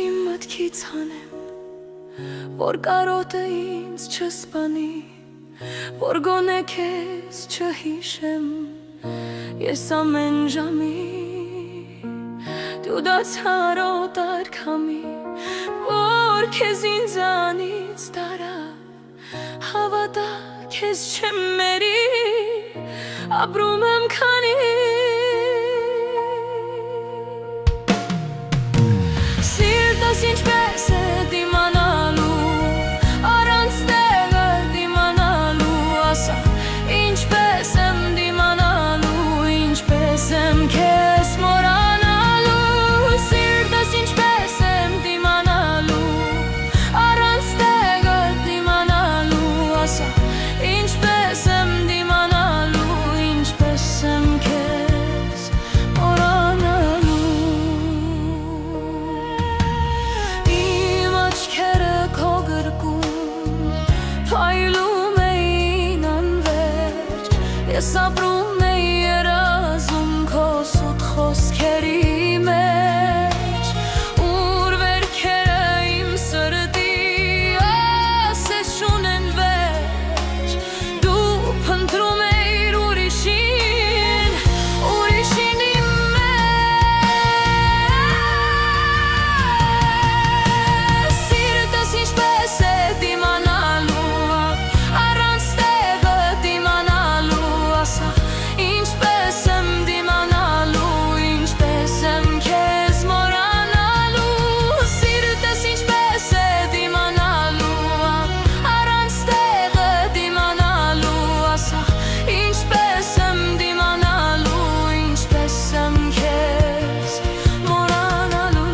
իմ մտքից հանեմ, որ կարոտը ինձ չսպանի, որ գոնե քեզ չհիշեմ ես ամեն ժամի, դու դարձար օտար քամի, որ քեզ ինձանից տարա, հավատա քեզ չեմ մերի, ապրում եմ քանի Սիրտս ինչպես է դիմանալու, առանց տեղը դիմանալու, ասա ինչպես եմ դիմանալու, ինչպես եմ քեզ մոռանալու, սիրտս ինչպես եմ դիմանալու, առանց տեղը դիմանալու, ասա ինչպես եմ դիմանալու, ինչպես եմ քեզ մոռանալու Իմ աչքերը քո գրկում փայլում էին անվերջ, ես ապրում էի երազում քո սուտ խոսքերի մեջ, ուր վերքերը իմ սրտի ասես չունեն վերջ, դու փնտրում էիր ուրիշին իմ մեջ Սիրտս ինչպես է դիմանալու, առանց տեղը դիմանալու, ասա ինչպես եմ դիմանալու, ինչպես եմ քեզ մոռանալու, սիրտս ինչպես է դիմանալու, առանց տեղը դիմանալու, ասա ինչպես եմ դիմանալու, ինչպես եմ քեզ մոռանալու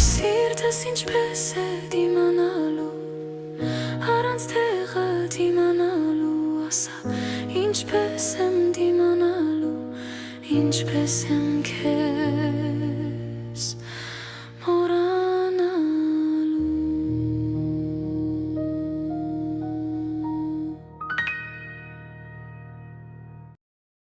Սիրտս ինչպես է դիմանալու, առանց տեղը դիմանալու, ասա ինչպես եմ դիմանալու, ինչպես եմ քեզ